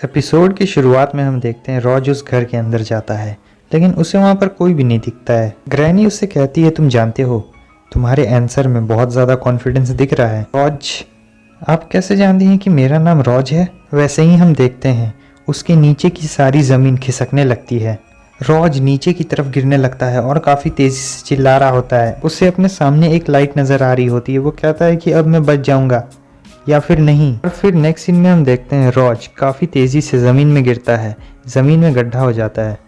Episode की शुरुआत में हम देखते हैं रॉज उस घर के अंदर जाता है, लेकिन उसे वहाँ पर कोई भी नहीं दिखता है। ग्रैनी उससे कहती है, तुम जानते हो तुम्हारे आंसर में बहुत ज़्यादा कॉन्फिडेंस दिख रहा है। रॉज, आप कैसे जानती हैं कि मेरा नाम रॉज है? वैसे ही हम देखते हैं उसके नीचे की सारी ज़मीन खिसकने लगती है। रॉज नीचे की तरफ गिरने लगता है और काफ़ी तेज़ी से चिल्ला रहा होता है। उसे अपने सामने एक लाइट नज़र आ रही होती है। वो कहता है कि अब मैं बच जाऊँगा या फिर नहीं। और फिर नेक्स्ट सीन में हम देखते हैं रॉज काफ़ी तेज़ी से ज़मीन में गिरता है, ज़मीन में गड्ढा हो जाता है।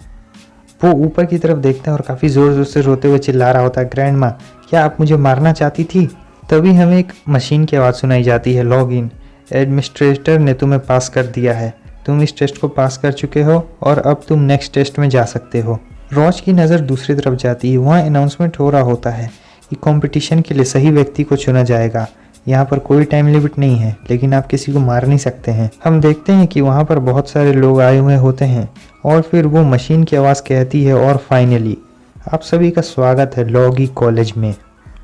वो ऊपर की तरफ देखता है और काफ़ी ज़ोर ज़ोर से रोते हुए चिल्ला रहा होता है, ग्रैंड माँ क्या आप मुझे मारना चाहती थी? तभी हमें एक मशीन की आवाज़ सुनाई जाती है, लॉग इन, एडमिनिस्ट्रेटर ने तुम्हें पास कर दिया है, तुम इस टेस्ट को पास कर चुके हो और अब तुम नेक्स्ट टेस्ट में जा सकते हो। रॉज की नज़र दूसरी तरफ जाती है। वहाँ अनाउंसमेंट हो रहा होता है कि कंपटीशन के लिए सही व्यक्ति को चुना जाएगा। यहाँ पर कोई टाइम लिमिट नहीं है, लेकिन आप किसी को मार नहीं सकते हैं। हम देखते हैं कि वहाँ पर बहुत सारे लोग आए हुए होते हैं और फिर वो मशीन की आवाज़ कहती है, और फाइनली आप सभी का स्वागत है लॉगी कॉलेज में।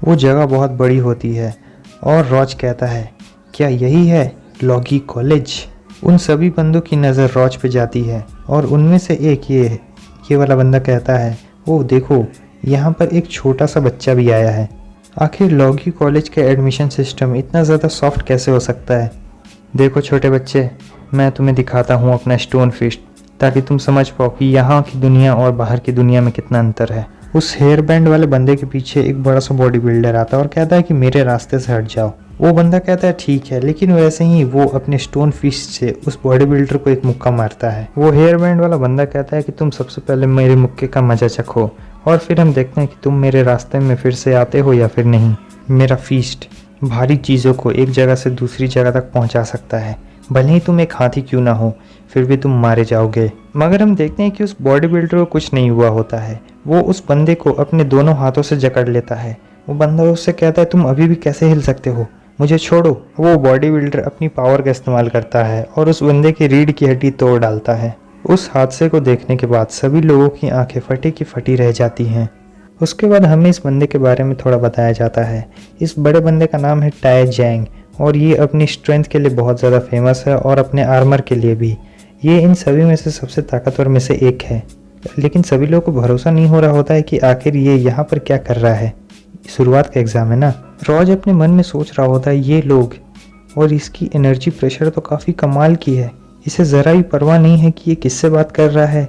वो जगह बहुत बड़ी होती है और रॉज कहता है, क्या यही है लॉगी कॉलेज? उन सभी बंदों की नज़र रॉज पे जाती है और उनमें से एक ये वाला बंदा कहता है, ओह देखो यहाँ पर एक छोटा सा बच्चा भी आया है। आखिर लॉगी कॉलेज का एडमिशन सिस्टम इतना ज़्यादा सॉफ्ट कैसे हो सकता है? देखो छोटे बच्चे, मैं तुम्हें दिखाता हूँ अपना स्टोन फिस्ट, ताकि तुम समझ पाओ कि यहाँ की दुनिया और बाहर की दुनिया में कितना अंतर है। उस हेयर बैंड वाले बंदे के पीछे एक बड़ा सा बॉडी बिल्डर आता है और कहता है कि मेरे रास्ते से हट जाओ। वो बंदा कहता है ठीक है, लेकिन वैसे ही वो अपने स्टोन फिस्ट से उस बॉडी बिल्डर को एक मुक्का मारता है। वो हेयर बैंड वाला बंदा कहता है कि तुम सबसे पहले मेरे मुक्के का मजा चखो और फिर हम देखते हैं कि तुम मेरे रास्ते में फिर से आते हो या फिर नहीं। मेरा फीस्ट भारी चीज़ों को एक जगह से दूसरी जगह तक पहुंचा सकता है, भले ही तुम एक हाथी क्यों ना हो, फिर भी तुम मारे जाओगे। मगर हम देखते हैं कि उस बॉडी बिल्डर को कुछ नहीं हुआ होता है। वो उस बंदे को अपने दोनों हाथों से जकड़ लेता है। वो बंदा उससे कहता है, तुम अभी भी कैसे हिल सकते हो, मुझे छोड़ो। वो बॉडी बिल्डर अपनी पावर का इस्तेमाल करता है और उस बंदे की रीढ़ की हड्डी तोड़ डालता है। उस हादसे को देखने के बाद सभी लोगों की आंखें फटी की फटी रह जाती हैं। उसके बाद हमें इस बंदे के बारे में थोड़ा बताया जाता है। इस बड़े बंदे का नाम है टाई जैंग और ये अपनी स्ट्रेंथ के लिए बहुत ज़्यादा फेमस है और अपने आर्मर के लिए भी। ये इन सभी में से सबसे ताकतवर में से एक है, लेकिन सभी लोगों को भरोसा नहीं हो रहा होता है कि आखिर ये यहाँ पर क्या कर रहा है। शुरुआत का एग्ज़ाम है ना। रॉज अपने मन में सोच रहा होता है, ये लोग और इसकी एनर्जी प्रेशर तो काफ़ी कमाल की है, इसे ज़रा भी परवाह नहीं है कि ये किससे बात कर रहा है,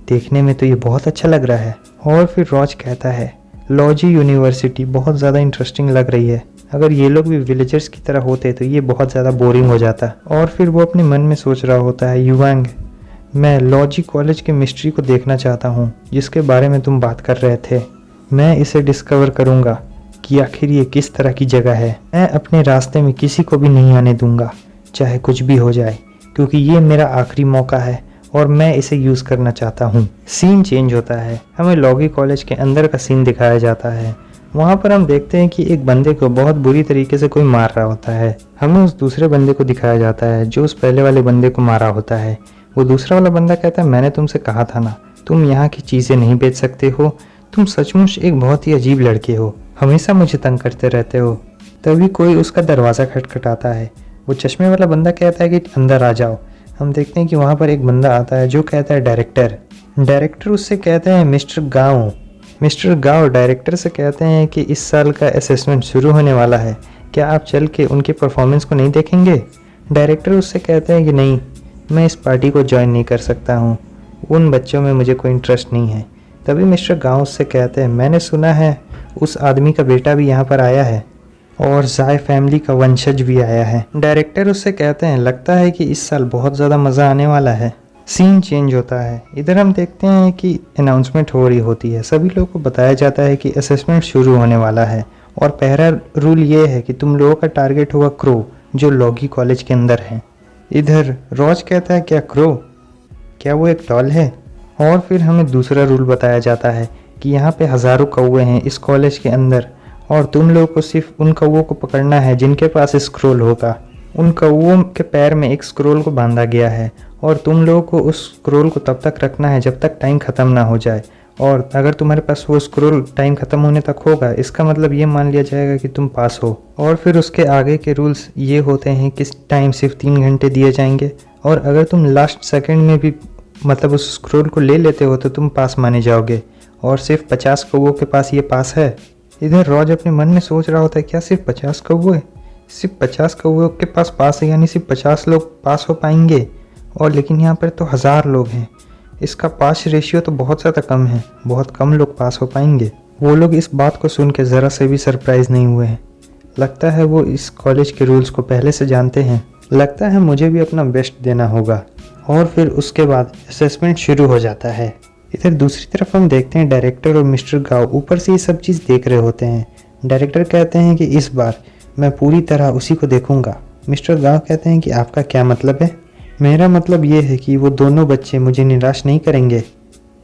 देखने में तो ये बहुत अच्छा लग रहा है। और फिर रॉज कहता है, लॉजी यूनिवर्सिटी बहुत ज़्यादा इंटरेस्टिंग लग रही है, अगर ये लोग भी विलेजर्स की तरह होते तो ये बहुत ज़्यादा बोरिंग हो जाता। और फिर वो अपने मन में सोच रहा होता है, युवांग, मैं लॉजी कॉलेज के मिस्ट्री को देखना चाहता हूँ जिसके बारे में तुम बात कर रहे थे। मैं इसे डिस्कवर करूँगा कि आखिर ये किस तरह की जगह है। मैं अपने रास्ते में किसी को भी नहीं आने दूंगा, चाहे कुछ भी हो जाए, क्योंकि ये मेरा आखिरी मौका है और मैं इसे यूज़ करना चाहता हूँ। सीन चेंज होता है, हमें लॉगी कॉलेज के अंदर का सीन दिखाया जाता है। वहाँ पर हम देखते हैं कि एक बंदे को बहुत बुरी तरीके से कोई मार रहा होता है। हमें उस दूसरे बंदे को दिखाया जाता है जो उस पहले वाले बंदे को मारा होता है। वो दूसरा वाला बंदा कहता है, मैंने तुमसे कहा था ना, तुम यहाँ की चीज़ें नहीं बेच सकते हो, तुम सचमुच एक बहुत ही अजीब लड़के हो, हमेशा मुझे तंग करते रहते हो। तभी कोई उसका दरवाज़ा खटखटाता है। वो चश्मे वाला बंदा कहता है कि अंदर आ जाओ। हम देखते हैं कि वहाँ पर एक बंदा आता है जो कहता है, डायरेक्टर उससे कहते हैं, मिस्टर गाओ डायरेक्टर से कहते हैं कि इस साल का असेसमेंट शुरू होने वाला है, क्या आप चल के उनके परफॉर्मेंस को नहीं देखेंगे? डायरेक्टर उससे कहते हैं कि नहीं, मैं इस पार्टी को ज्वाइन नहीं कर सकता हूँ, उन बच्चों में मुझे कोई इंटरेस्ट नहीं है। तभी मिस्टर गाओ उससे कहते हैं, मैंने सुना है उस आदमी का बेटा भी यहाँ पर आया है और जाय फैमिली का वंशज भी आया है। डायरेक्टर उससे कहते हैं, लगता है कि इस साल बहुत ज़्यादा मज़ा आने वाला है। सीन चेंज होता है। इधर हम देखते हैं कि अनाउंसमेंट हो रही होती है, सभी लोगों को बताया जाता है कि असेसमेंट शुरू होने वाला है और पहला रूल ये है कि तुम लोगों का टारगेट होगा क्रो, जो लॉगी कॉलेज के अंदर है। इधर रॉज कहता है, क्या क्रो, क्या वो एक डॉल है? और फिर हमें दूसरा रूल बताया जाता है कि यहाँ पे हज़ारों कौवे हैं इस कॉलेज के अंदर और तुम लोगों को सिर्फ उन कौवों को पकड़ना है जिनके पास स्क्रोल होगा। उन कौवों के पैर में एक स्क्रोल को बांधा गया है और तुम लोगों को उस स्क्रोल को तब तक रखना है जब तक टाइम ख़त्म ना हो जाए, और अगर तुम्हारे पास वो स्क्रोल टाइम ख़त्म होने तक होगा, इसका मतलब ये मान लिया जाएगा कि तुम पास हो। और फिर उसके आगे के रूल्स ये होते हैं कि टाइम सिर्फ 3 घंटे दिए जाएंगे और अगर तुम लास्ट सेकंड में भी मतलब उस स्क्रोल को ले लेते हो तो तुम पास माने जाओगे, और सिर्फ 50 कौवों के पास ये पास है। इधर रॉज अपने मन में सोच रहा होता है, क्या सिर्फ 50 कौवे, सिर्फ 50 कौवों के पास है, यानी सिर्फ 50 लोग पास हो पाएंगे, और लेकिन यहाँ पर तो 1000 लोग हैं। इसका पास रेशियो तो बहुत ज़्यादा कम है, बहुत कम लोग पास हो पाएंगे। वो लोग इस बात को सुन के ज़रा से भी सरप्राइज़ नहीं हुए हैं। लगता है वो इस कॉलेज के रूल्स को पहले से जानते हैं। लगता है मुझे भी अपना बेस्ट देना होगा। और फिर उसके बाद असेसमेंट शुरू हो जाता है। इधर दूसरी तरफ हम देखते हैं डायरेक्टर और मिस्टर गाव ऊपर से ये सब चीज़ देख रहे होते हैं। डायरेक्टर कहते हैं कि इस बार मैं पूरी तरह उसी को देखूंगा। मिस्टर गाव कहते हैं कि आपका क्या मतलब है? मेरा मतलब ये है कि वो दोनों बच्चे मुझे निराश नहीं करेंगे।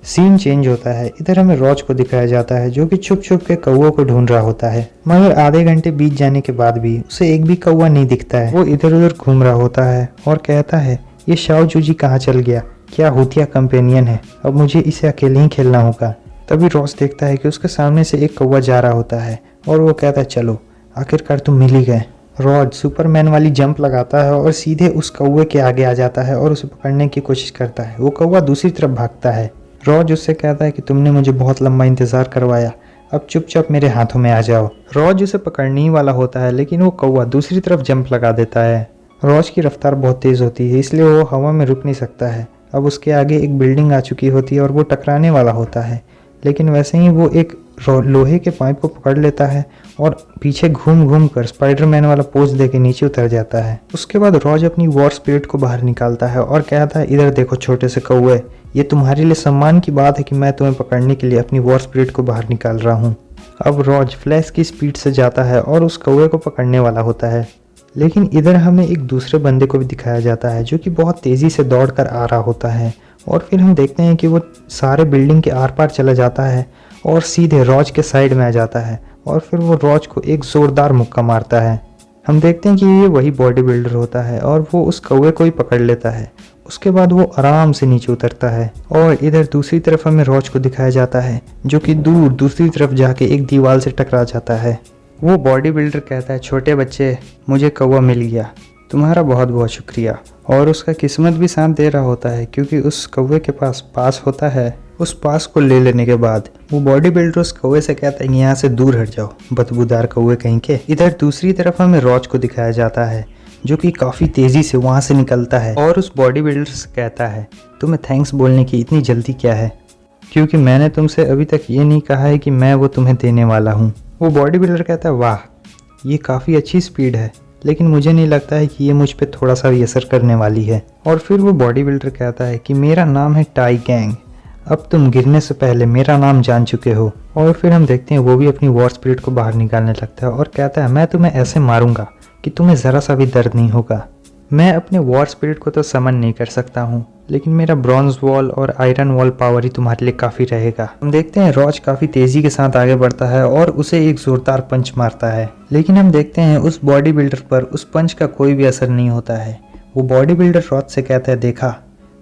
सीन चेंज होता है। इधर हमें रॉज को दिखाया जाता है जो कि छुप छुप के कौवों को ढूंढ रहा होता है, मगर आधे घंटे बीत जाने के बाद भी उसे एक भी कौवा नहीं दिखता है। वो इधर उधर घूम रहा होता है और कहता है ये शाओ जूजी कहाँ चल गया, क्या हुतिया कंपेनियन है, अब मुझे इसे अकेले ही खेलना होगा। तभी रॉज देखता है कि उसके सामने से एक कौवा जा रहा होता है और वो कहता है चलो आखिरकार तुम मिल ही गए। रॉज सुपरमैन वाली जंप लगाता है और सीधे उस कौवे के आगे आ जाता है और उसे पकड़ने की कोशिश करता है। वो कौवा दूसरी तरफ भागता है। रॉज उससे कहता है कि तुमने मुझे बहुत लंबा इंतजार करवाया, अब चुपचाप मेरे हाथों में आ जाओ। रॉज उसे पकड़ने ही वाला होता है लेकिन वो कौवा दूसरी तरफ जंप लगा देता है। रॉज की रफ्तार बहुत तेज़ होती है इसलिए वो हवा में रुक नहीं सकता है। अब उसके आगे एक बिल्डिंग आ चुकी होती है और वो टकराने वाला होता है, लेकिन वैसे ही वो एक लोहे के पाइप को पकड़ लेता है और पीछे घूम घूम कर स्पाइडरमैन वाला पोज दे के नीचे उतर जाता है। उसके बाद रॉज अपनी वॉर स्पिरिट को बाहर निकालता है और कहता है इधर देखो छोटे से कौवे, ये तुम्हारे लिए सम्मान की बात है कि मैं तुम्हें पकड़ने के लिए अपनी वॉर स्पिरिट को बाहर निकाल रहा हूँ। अब रॉज फ्लैश की स्पीड से जाता है और उस कौवे को पकड़ने वाला होता है, लेकिन इधर हमें एक दूसरे बंदे को भी दिखाया जाता है जो कि बहुत तेज़ी से दौड़ कर आ रहा होता है। और फिर हम देखते हैं कि वो सारे बिल्डिंग के आर पार चला जाता है और सीधे रॉज के साइड में आ जाता है और फिर वो रॉज को एक ज़ोरदार मुक्का मारता है। हम देखते हैं कि ये वही बॉडी बिल्डर होता है और वो उस कौवे को ही पकड़ लेता है। उसके बाद वो आराम से नीचे उतरता है और इधर दूसरी तरफ हमें रॉज को दिखाया जाता है जो कि दूर दूसरी तरफ जाके एक दीवार से टकरा जाता है। वो बॉडी बिल्डर कहता है छोटे बच्चे, मुझे कौवा मिल गया, तुम्हारा बहुत बहुत शुक्रिया। और उसका किस्मत भी साथ दे रहा होता है क्योंकि उस कौवे के पास होता है। उस पास को ले लेने के बाद वो बॉडी बिल्डर उस कौवे से कहता है कि यहाँ से दूर हट जाओ बदबूदार कौवे कहीं के। इधर दूसरी तरफ हमें रॉज को दिखाया जाता है जो कि काफ़ी तेज़ी से वहाँ से निकलता है और उस बॉडी बिल्डर से कहता है तुम्हें थैंक्स बोलने की इतनी जल्दी क्या है, क्योंकि मैंने तुमसे अभी तक ये नहीं कहा है कि मैं वो तुम्हें देने वाला हूँ। वो बॉडी बिल्डर कहता है वाह ये काफ़ी अच्छी स्पीड है, लेकिन मुझे नहीं लगता है कि ये मुझ पे थोड़ा सा भी असर करने वाली है। और फिर वो बॉडी बिल्डर कहता है कि मेरा नाम है टाई गैंग, अब तुम गिरने से पहले मेरा नाम जान चुके हो। और फिर हम देखते हैं वो भी अपनी वॉर स्पिरिट को बाहर निकालने लगता है और कहता है मैं तुम्हें ऐसे मारूंगा कि तुम्हें ज़रा सा भी दर्द नहीं होगा। मैं अपने वॉर स्पिरिट को तो समन नहीं कर सकता हूँ, लेकिन मेरा ब्रॉन्ज वॉल और आयरन वॉल पावर ही तुम्हारे लिए काफ़ी रहेगा। हम देखते हैं रॉज काफ़ी तेज़ी के साथ आगे बढ़ता है और उसे एक ज़ोरदार पंच मारता है, लेकिन हम देखते हैं उस बॉडी बिल्डर पर उस पंच का कोई भी असर नहीं होता है। वो बॉडी बिल्डर रॉज से कहता है देखा,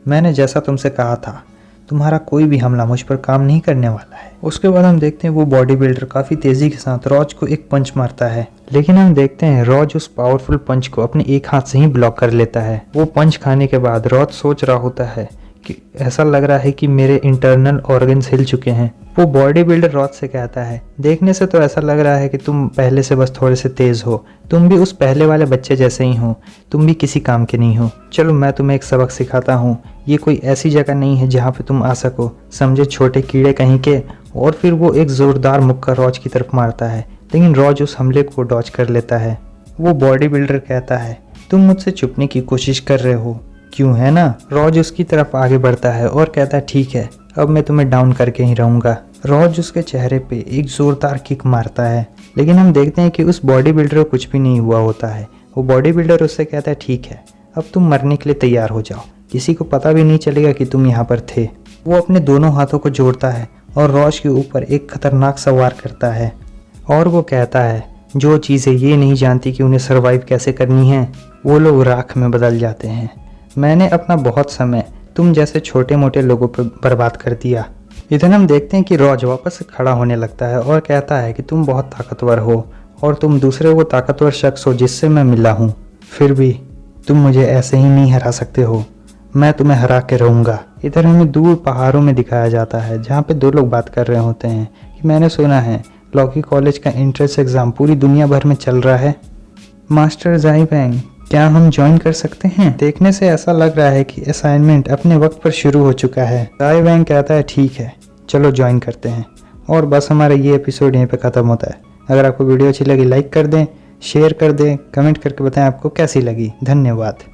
मैंने जैसा तुमसे कहा था, तुम्हारा कोई भी हमला मुझ पर काम नहीं करने वाला है। उसके बाद हम देखते हैं वो बॉडी बिल्डर काफ़ी तेज़ी के साथ रॉज को एक पंच मारता है, लेकिन हम देखते हैं रॉज उस पावरफुल पंच को अपने एक हाथ से ही ब्लॉक कर लेता है। वो पंच खाने के बाद रॉज सोच रहा होता है कि ऐसा लग रहा है कि मेरे इंटरनल ऑर्गन्स हिल चुके हैं। वो बॉडी बिल्डर रॉज से कहता है देखने से तो ऐसा लग रहा है कि तुम पहले से बस थोड़े से तेज़ हो, तुम भी उस पहले वाले बच्चे जैसे ही हो, तुम भी किसी काम के नहीं हो। चलो मैं तुम्हें एक सबक सिखाता हूँ, ये कोई ऐसी जगह नहीं है जहाँ पे तुम आ सको, समझे छोटे कीड़े कहीं के। और फिर वो एक ज़ोरदार मुक्का रॉज की तरफ मारता है, लेकिन रॉज उस हमले को डॉज कर लेता है। वो बॉडी बिल्डर कहता है तुम मुझसे छुपने की कोशिश कर रहे हो, क्यों है ना। रॉज उसकी तरफ आगे बढ़ता है और कहता है ठीक है, अब मैं तुम्हें डाउन करके ही रहूँगा। रॉज उसके चेहरे पे एक ज़ोरदार किक मारता है, लेकिन हम देखते हैं कि उस बॉडी बिल्डर को कुछ भी नहीं हुआ होता है। वो बॉडी बिल्डर उससे कहता है ठीक है, अब तुम मरने के लिए तैयार हो जाओ, किसी को पता भी नहीं चलेगा कि तुम यहाँ पर थे। वो अपने दोनों हाथों को जोड़ता है और रॉज के ऊपर एक खतरनाक सा वार करता है और वो कहता है जो चीज़ें ये नहीं जानती कि उन्हें सर्वाइव कैसे करनी है, वो लोग राख में बदल जाते हैं। मैंने अपना बहुत समय तुम जैसे छोटे मोटे लोगों पर बर्बाद कर दिया। इधर हम देखते हैं कि रॉज वापस से खड़ा होने लगता है और कहता है कि तुम बहुत ताकतवर हो और तुम दूसरे वो ताकतवर शख्स हो जिससे मैं मिला हूँ, फिर भी तुम मुझे ऐसे ही नहीं हरा सकते हो, मैं तुम्हें हरा के रहूँगा। इधर हमें दूर पहाड़ों में दिखाया जाता है जहाँ पे दो लोग बात कर रहे होते हैं कि मैंने सुना है लॉकी कॉलेज का एंट्रेंस एग्ज़ाम पूरी दुनिया भर में चल रहा है। मास्टर ज़ाई वैंग, क्या हम ज्वाइन कर सकते हैं? देखने से ऐसा लग रहा है कि असाइनमेंट अपने वक्त पर शुरू हो चुका है। ज़ाई वैंग कहता है ठीक है, चलो ज्वाइन करते हैं। और बस हमारा ये एपिसोड यहीं पे ख़त्म होता है। अगर आपको वीडियो अच्छी लगी लाइक कर दें, शेयर कर दें, कमेंट करके बताएं आपको कैसी लगी। धन्यवाद।